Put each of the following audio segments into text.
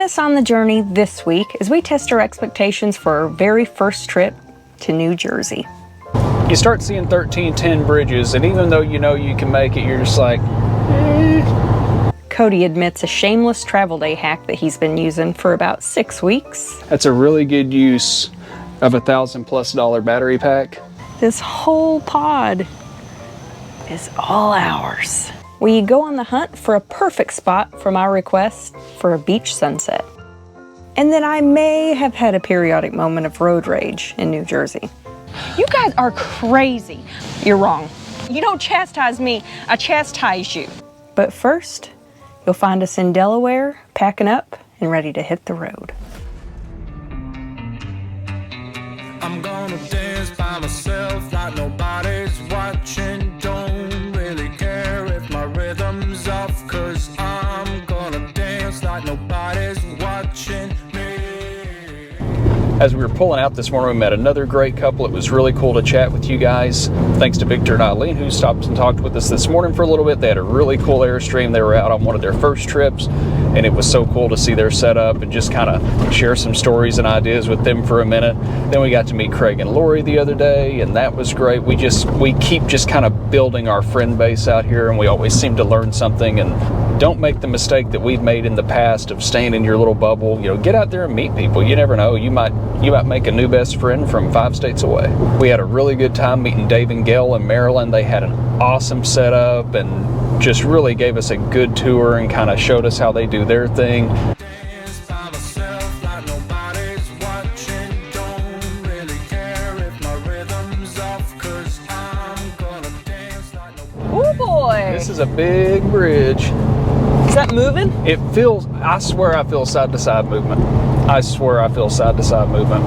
Us on the journey this week as we test our expectations for our very first trip to New Jersey. You start seeing 1310 bridges, and even though you know you can make it, you're just like, Cody admits a shameless travel day hack that he's been using for about 6 weeks. That's a really good use of $1,000+ battery pack. This whole pod is all ours. We go on the hunt for a perfect spot from our request for a beach sunset. And then I may have had a periodic moment of road rage in New Jersey. You guys are crazy. You're wrong. You don't chastise me, I chastise you. But first, you'll find us in Delaware, packing up and ready to hit the road. I'm gonna dance by myself like nobody's watching. Don't really care if my rhythm's off, 'cause I'm gonna dance like nobody's watching me. As we were pulling out this morning, we met another great couple. It was really cool to chat with you guys. Thanks to Victor and Eileen, who stopped and talked with us this morning for a little bit. They had a really cool Airstream. They were out on one of their first trips, and it was so cool to see their setup and just kind of share some stories and ideas with them for a minute. Then we got to meet Craig and Lori the other day, and that was great. We keep just kind of building our friend base out here, and we always seem to learn something. And don't make the mistake that we've made in the past of staying in your little bubble. You know, get out there and meet people. You never know. You might make a new best friend from 5 states away. We had a really good time meeting Dave and Gail in Maryland. They had an awesome setup and just really gave us a good tour and kind of showed us how they do their thing. Oh boy! This is a big bridge. Is that moving? It feels, I swear I feel side to side movement. I swear I feel side to side movement.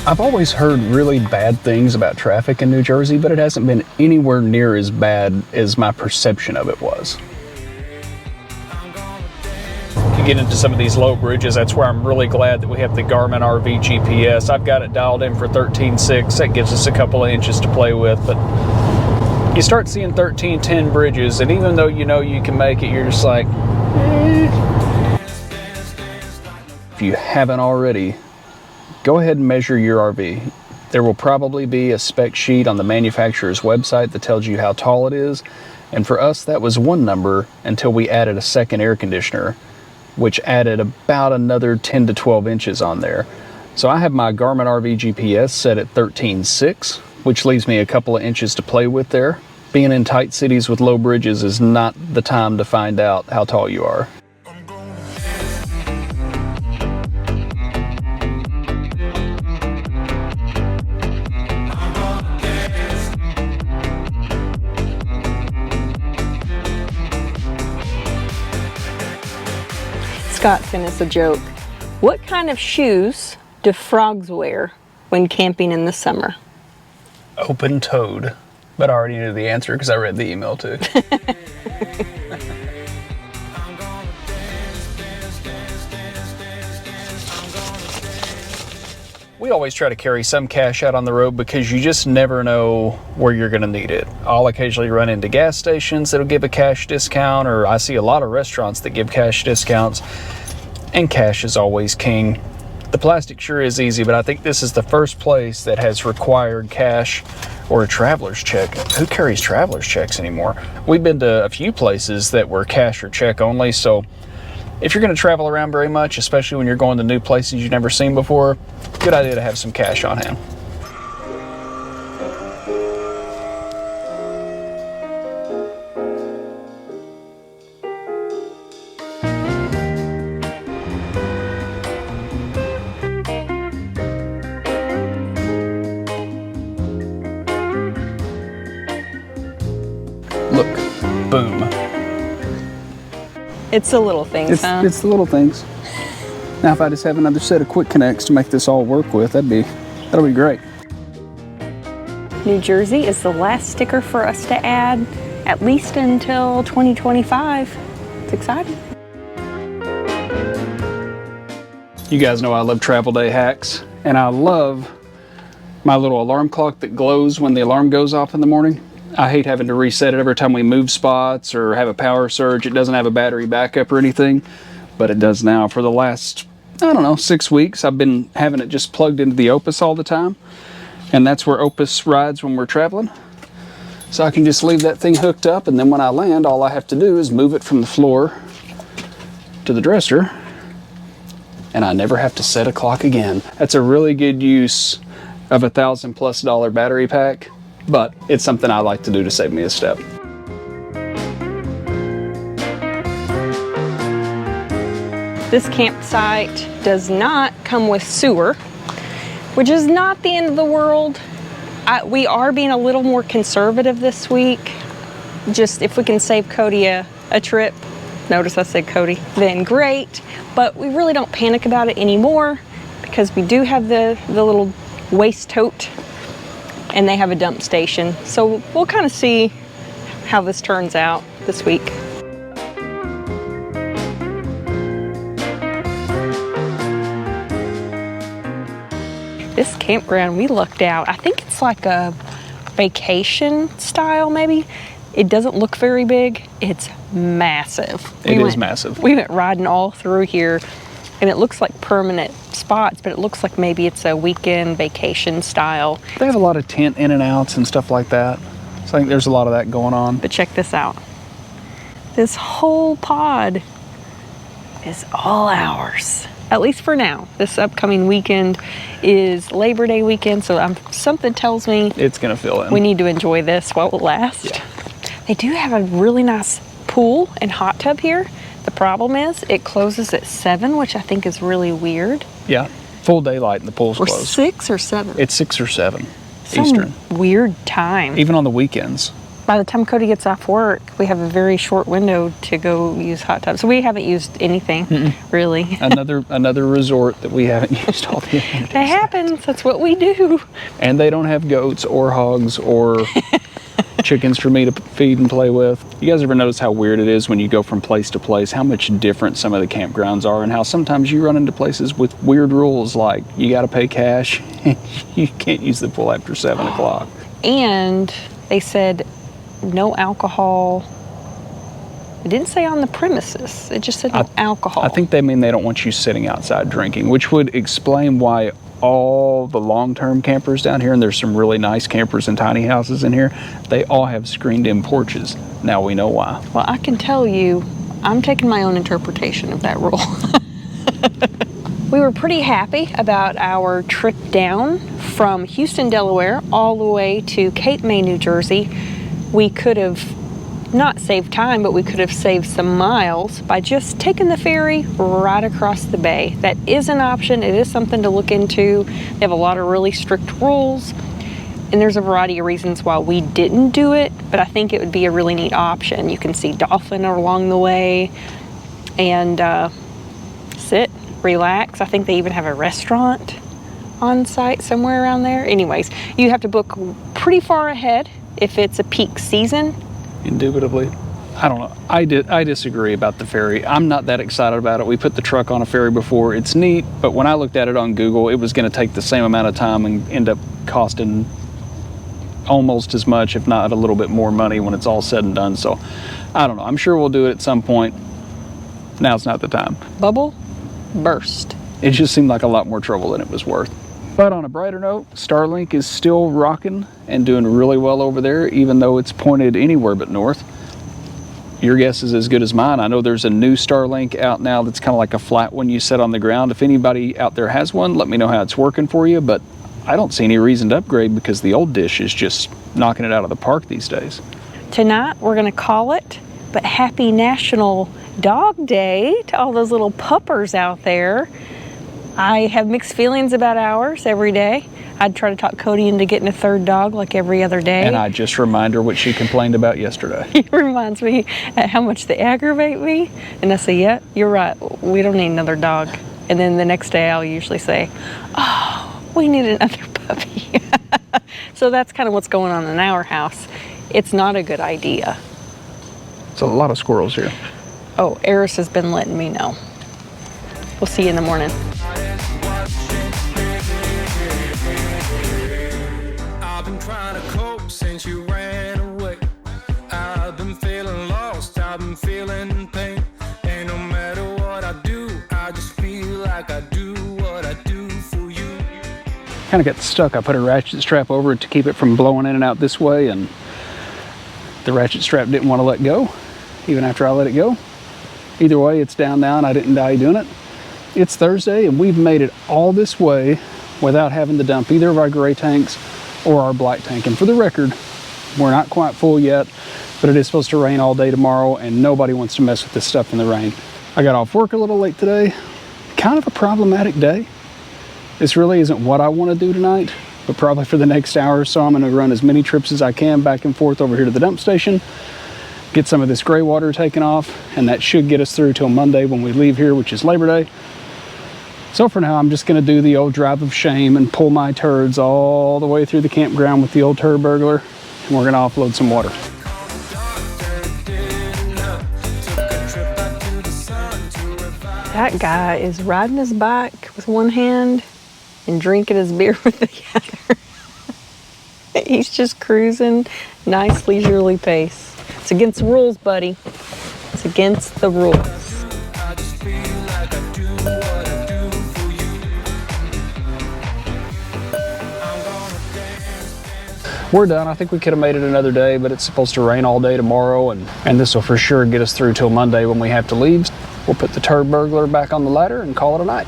I've always heard really bad things about traffic in New Jersey, but it hasn't been anywhere near as bad as my perception of it was. You get into some of these low bridges, that's where I'm really glad that we have the Garmin RV GPS. I've got it dialed in for 13.6. That gives us a couple of inches to play with, but you start seeing 1310 bridges, and even though you know you can make it, you're just like, If you haven't already, go ahead and measure your RV. There will probably be a spec sheet on the manufacturer's website that tells you how tall it is, and for us that was one number until we added a second air conditioner, which added about another 10 to 12 inches on there. So I have my Garmin RV GPS set at 13.6, which leaves me a couple of inches to play with there. Being in tight cities with low bridges is not the time to find out how tall you are. Scott sent us a joke. What kind of shoes do frogs wear when camping in the summer? Open-toed. But I already knew the answer because I read the email too. We always try to carry some cash out on the road because you just never know where you're going to need it. I'll occasionally run into gas stations that'll give a cash discount, or I see a lot of restaurants that give cash discounts, and cash is always king. The plastic sure is easy, but I think this is the first place that has required cash or a traveler's check. Who carries traveler's checks anymore? We've been to a few places that were cash or check only, so if you're going to travel around very much, especially when you're going to new places you've never seen before, good idea to have some cash on hand. Look, boom. It's the little things, huh? It's the little things. Now if I just have another set of quick connects to make this all work with, that'll be great. New Jersey is the last sticker for us to add, at least until 2025. It's exciting. You guys know I love travel day hacks, and I love my little alarm clock that glows when the alarm goes off in the morning. I hate having to reset it every time we move spots or have a power surge. It doesn't have a battery backup or anything. but it does now. For the last, I don't know, 6 weeks, I've been having it just plugged into the OUPES all the time. And that's where OUPES rides when we're traveling. So I can just leave that thing hooked up, and then when I land, all I have to do is move it from the floor to the dresser, and I never have to set a clock again. That's a really good use of a $1,000+ battery pack, but it's something I like to do to save me a step. This campsite does not come with sewer, which is not the end of the world. We are being a little more conservative this week. Just if we can save Cody a trip, notice I said Cody, then great. But we really don't panic about it anymore because we do have the little waste tote and they have a dump station. So we'll kind of see how this turns out this week. This campground we looked out, I think it's like a vacation style maybe. It doesn't look very big. It's massive. It is massive. We went riding all through here and it looks like permanent spots, but it looks like maybe it's a weekend vacation style. They have a lot of tent in and outs and stuff like that. So I think there's a lot of that going on. But check this out. This whole pod is all ours. At least for now. This upcoming weekend is Labor Day weekend, so something tells me it's gonna fill in. We need to enjoy this while it lasts. Yeah. They do have a really nice pool and hot tub here. The problem is it closes at 7, which I think is really weird. Yeah, full daylight and the pool's Or closed. 6 or 7. It's 6 or 7 Some Eastern. weird time. Even on the weekends. By the time Cody gets off work, we have a very short window to go use hot tubs. So we haven't used anything, really. another resort that we haven't used all the amenities. That happens. That's what we do. And they don't have goats or hogs or chickens for me to feed and play with. You guys ever notice how weird it is when you go from place to place, how much different some of the campgrounds are, and how sometimes you run into places with weird rules like you got to pay cash, you can't use the pool after 7 o'clock. And they said no alcohol. It didn't say on the premises. It just said no alcohol. I think they mean they don't want you sitting outside drinking, which would explain why all the long-term campers down here, and there's some really nice campers and tiny houses in here, they all have screened-in porches. Now we know why. Well, I can tell you, I'm taking my own interpretation of that rule. We were pretty happy about our trip down from Houston, Delaware, all the way to Cape May, New Jersey. We could have not saved time, but we could have saved some miles by just taking the ferry right across the bay. That is an option. It is something to look into. They have a lot of really strict rules, and there's a variety of reasons why we didn't do it, but I think it would be a really neat option. You can see dolphin along the way and sit, relax. I think they even have a restaurant on site somewhere around there. Anyways, you have to book pretty far ahead if it's a peak season. Indubitably. I don't know. I disagree about the ferry. I'm not that excited about it. We put the truck on a ferry before. It's neat, but when I looked at it on Google, it was going to take the same amount of time and end up costing almost as much, if not a little bit more money when it's all said and done. So I don't know. I'm sure we'll do it at some point. Now's not the time. Bubble burst. It just seemed like a lot more trouble than it was worth. But on a brighter note, Starlink is still rocking and doing really well over there, even though it's pointed anywhere but north. Your guess is as good as mine. I know there's a new Starlink out now that's kind of like a flat one you set on the ground. If anybody out there has one, let me know how it's working for you. But I don't see any reason to upgrade because the old dish is just knocking it out of the park these days. Tonight, we're going to call it, but happy National Dog Day to all those little puppers out there. I have mixed feelings about ours every day. I'd try to talk Cody into getting a third dog like every other day. And I just remind her what she complained about yesterday. He reminds me how much they aggravate me. And I say, yeah, you're right. We don't need another dog. And then the next day I'll usually say, oh, we need another puppy. So that's kind of what's going on in our house. It's not a good idea. It's a lot of squirrels here. Oh, Eris has been letting me know. We'll see you in the morning. I've been trying to cope since you ran away. I've been feeling lost, I've been feeling pain. And no matter what I do, Kind of got stuck. I put a ratchet strap over it to keep it from blowing in and out this way, and the ratchet strap didn't want to let go, even after I let it go. Either way, it's down now and I didn't die doing it. It's Thursday and we've made it all this way without having to dump either of our gray tanks or our black tank. And for the record, we're not quite full yet, but it is supposed to rain all day tomorrow and nobody wants to mess with this stuff in the rain. I got off work a little late today. Kind of a problematic day. This really isn't what I want to do tonight, but probably for the next hour or so, I'm going to run as many trips as I can back and forth over here to the dump station, get some of this gray water taken off, and that should get us through till Monday when we leave here, which is Labor Day. So for now, I'm just going to do the old drive of shame and pull my turds all the way through the campground with the old turd burglar, and we're going to offload some water. That guy is riding his bike with one hand and drinking his beer with the other. He's just cruising, nice leisurely pace. It's against the rules, buddy. It's against the rules. We're done. I think we could have made it another day, but it's supposed to rain all day tomorrow, and this will for sure get us through till Monday when we have to leave. We'll put the turd burglar back on the ladder and call it a night.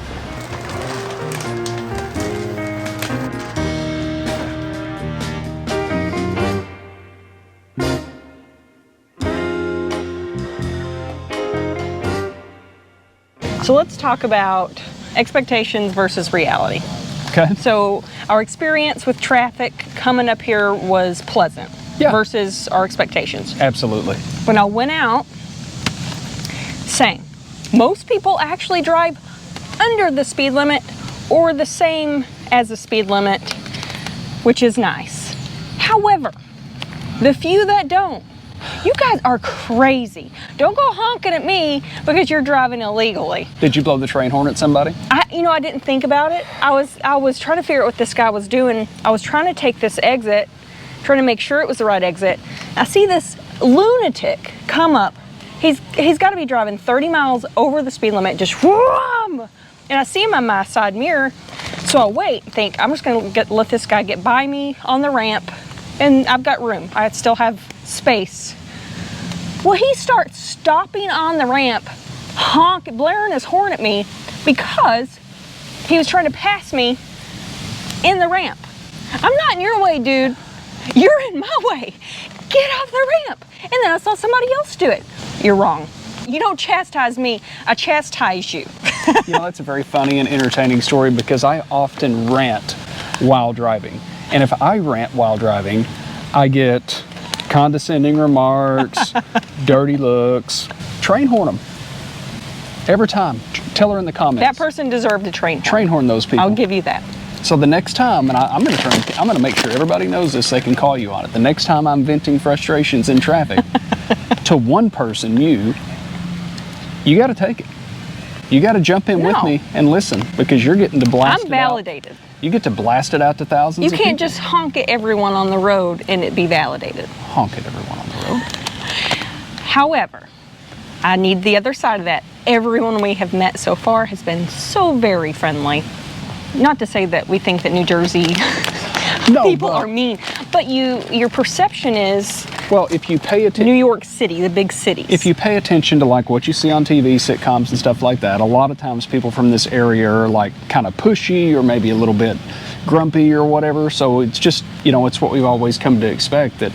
So let's talk about expectations versus reality. Okay. So our experience with traffic coming up here was pleasant versus our expectations. Absolutely. When I went out, same. Most people actually drive under the speed limit or the same as the speed limit, which is nice. However, the few that don't, you guys are crazy. Don't go honking at me because you're driving illegally. Did you blow the train horn at somebody? I didn't think about it. I was trying to figure out what this guy was doing. I was trying to take this exit, trying to make sure it was the right exit. I see this lunatic come up. He's got to be driving 30 miles over the speed limit, just whoom! And I see him on my side mirror. So I wait, think I'm just going to let this guy get by me on the ramp, and I've got room. I still have space. Well, he starts stopping on the ramp, blaring his horn at me because he was trying to pass me in the ramp. I'm not in your way, dude. You're in my way. Get off the ramp. And then I saw somebody else do it. You're wrong. You don't chastise me, I chastise you. That's a very funny and entertaining story because I often rant while driving. And if I rant while driving, I get condescending remarks, dirty looks. Train horn them. Every time. Tell her in the comments. That person deserved a train horn. Train horn those people. I'll give you that. So the next time, and I'm going to make sure everybody knows this, they can call you on it. The next time I'm venting frustrations in traffic to one person, you got to take it. You got to jump in with me and listen because you're getting to blast it out. I'm validated. You get to blast it out to thousands of people. You can't just honk at everyone on the road and it be validated. Honk at everyone on the road. However, I need the other side of that. Everyone we have met so far has been so very friendly. Not to say that we think that New Jersey people are mean, but your perception is, well, if you pay attention, New York City, the big cities. If you pay attention to like what you see on TV, sitcoms and stuff like that, a lot of times people from this area are like kind of pushy or maybe a little bit grumpy or whatever. So it's just, it's what we've always come to expect, that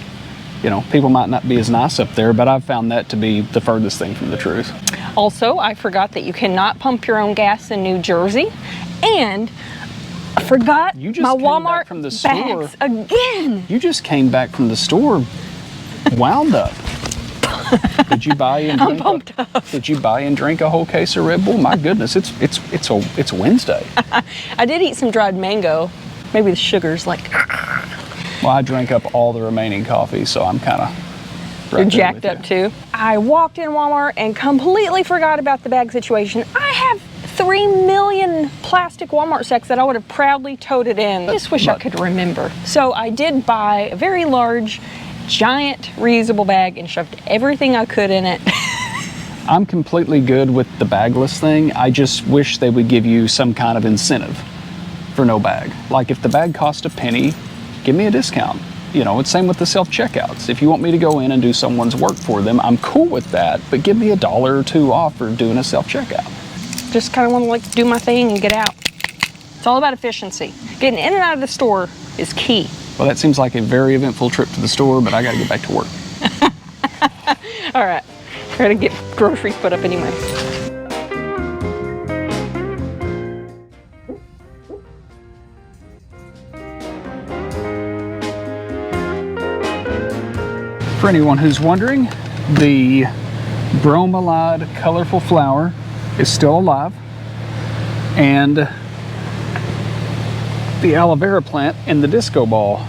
people might not be as nice up there, but I've found that to be the furthest thing from the truth. Also, I forgot that you cannot pump your own gas in New Jersey, and I forgot my Walmart from the bags again. You just came back from the store wound up. Did you buy and drink? I'm pumped up. Did you buy and drink a whole case of Red Bull? My goodness, it's Wednesday. I did eat some dried mango. Maybe the sugar's like. Well, I drank up all the remaining coffee, so I'm kind of. You're jacked up too. I walked in Walmart and completely forgot about the bag situation. I have 3 million plastic Walmart sacks that I would have proudly toted in. I just wish I could remember. So I did buy a very large, giant reusable bag and shoved everything I could in it. I'm completely good with the bagless thing. I just wish they would give you some kind of incentive for no bag. Like if the bag cost a penny, give me a discount. You know, it's same with the self-checkouts. If you want me to go in and do someone's work for them, I'm cool with that, but give me $1 or $2 off for doing a self-checkout. Just kind of want to like do my thing and get out. It's all about efficiency. Getting in and out of the store is key. Well, that seems like a very eventful trip to the store, but I gotta get back to work. All right, I gotta get groceries put up anyway. For anyone who's wondering, the bromelide colorful flower is still alive, and the aloe vera plant in the disco ball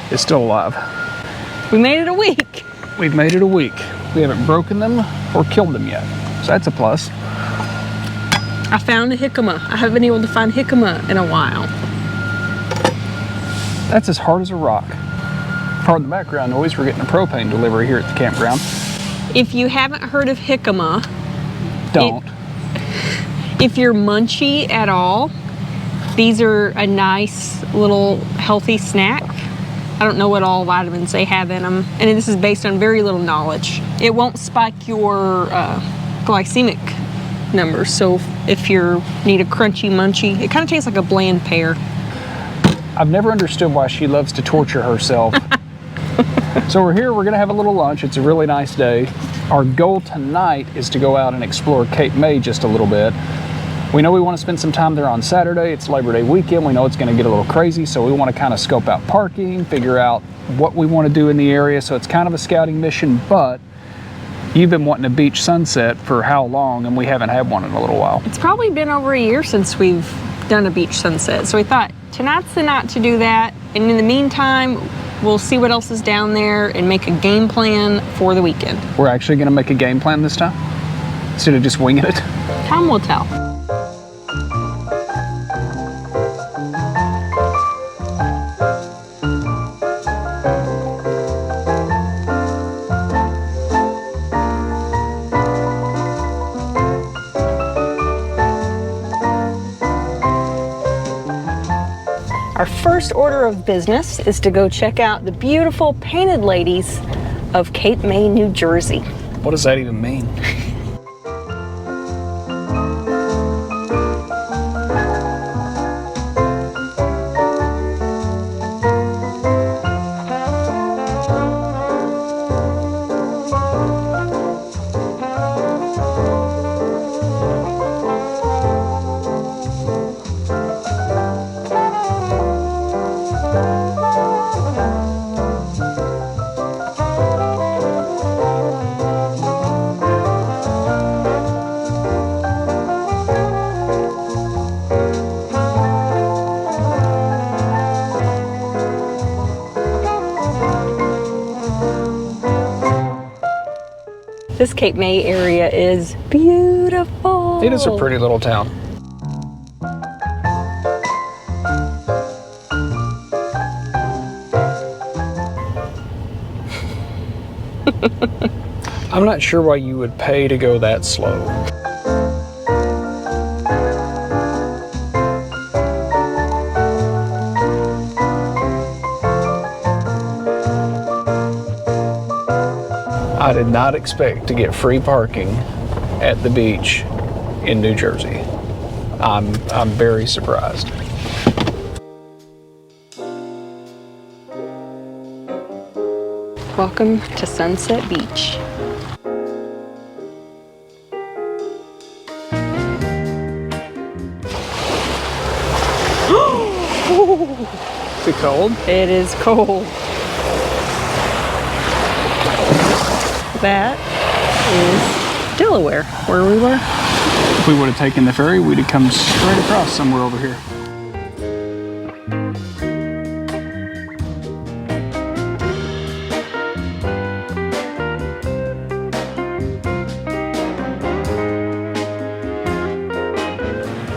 is still alive. We made it a week. We've made it a week. We haven't broken them or killed them yet, so that's a plus. I found a jicama. I haven't been able to find jicama in a while. That's as hard as a rock. Pardon the background noise, we're getting a propane delivery here at the campground. If you haven't heard of jicama, Don't. If you're munchy at all, these are a nice little healthy snack. I don't know what all vitamins they have in them, and this is based on very little knowledge. It won't spike your glycemic numbers, so if you need a crunchy munchy, it kind of tastes like a bland pear. I've never understood why she loves to torture herself. So we're here, we're gonna have a little lunch. It's a really nice day. Our goal tonight is to go out and explore Cape May just a little bit. We know we want to spend some time there on Saturday. It's Labor Day weekend. We know it's going to get a little crazy, so we want to kind of scope out parking, figure out what we want to do in the area. So it's kind of a scouting mission, but you've been wanting a beach sunset for how long, and we haven't had one in a little while. It's probably been over a year since we've done a beach sunset, so we thought tonight's the night to do that, and in the meantime, we'll see what else is down there and make a game plan for the weekend. We're actually going to make a game plan this time, instead of just winging it. Time will tell. Our first order of business is to go check out the beautiful painted ladies of Cape May, New Jersey. What does that even mean? This Cape May area is beautiful. It is a pretty little town. I'm not sure why you would pay to go that slow. I did not expect to get free parking at the beach in New Jersey. I'm very surprised. Welcome to Sunset Beach. Is it cold? It is cold. That is Delaware, where we were. If we would have taken the ferry, we'd have come straight across somewhere over here.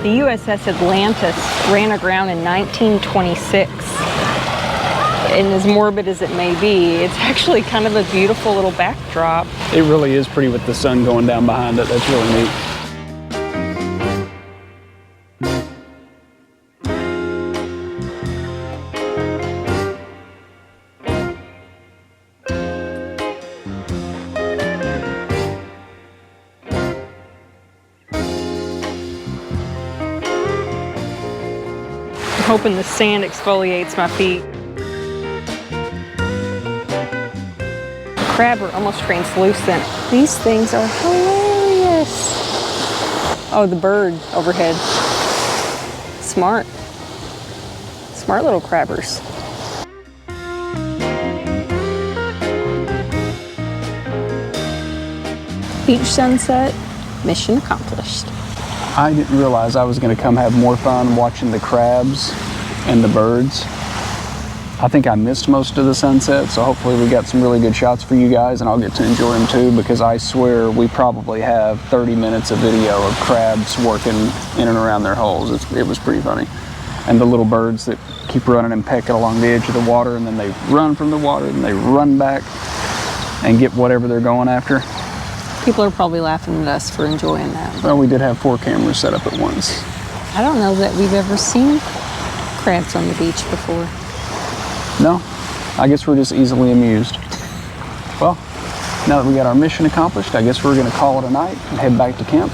The USS Atlantus ran aground in 1926. And as morbid as it may be, it's actually kind of a beautiful little backdrop. It really is pretty with the sun going down behind it. That's really neat. I'm hoping the sand exfoliates my feet. The crab are almost translucent. These things are hilarious. Oh, the bird overhead. Smart. Smart little crabbers. Beach sunset, mission accomplished. I didn't realize I was going to come have more fun watching the crabs and the birds. I think I missed most of the sunset, so hopefully we got some really good shots for you guys, and I'll get to enjoy them too, because I swear we probably have 30 minutes of video of crabs working in and around their holes. It was pretty funny. And the little birds that keep running and pecking along the edge of the water, and then they run from the water, and they run back and get whatever they're going after. People are probably laughing at us for enjoying that. Well, we did have 4 cameras set up at once. I don't know that we've ever seen crabs on the beach before. No, I guess we're just easily amused. Well, now that we got our mission accomplished, I guess we're going to call it a night and head back to camp.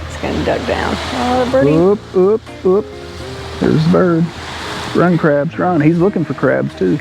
It's gonna duck down. Oh, birdie. Oop, oop, oop. There's the bird. Run, crabs, run. He's looking for crabs too.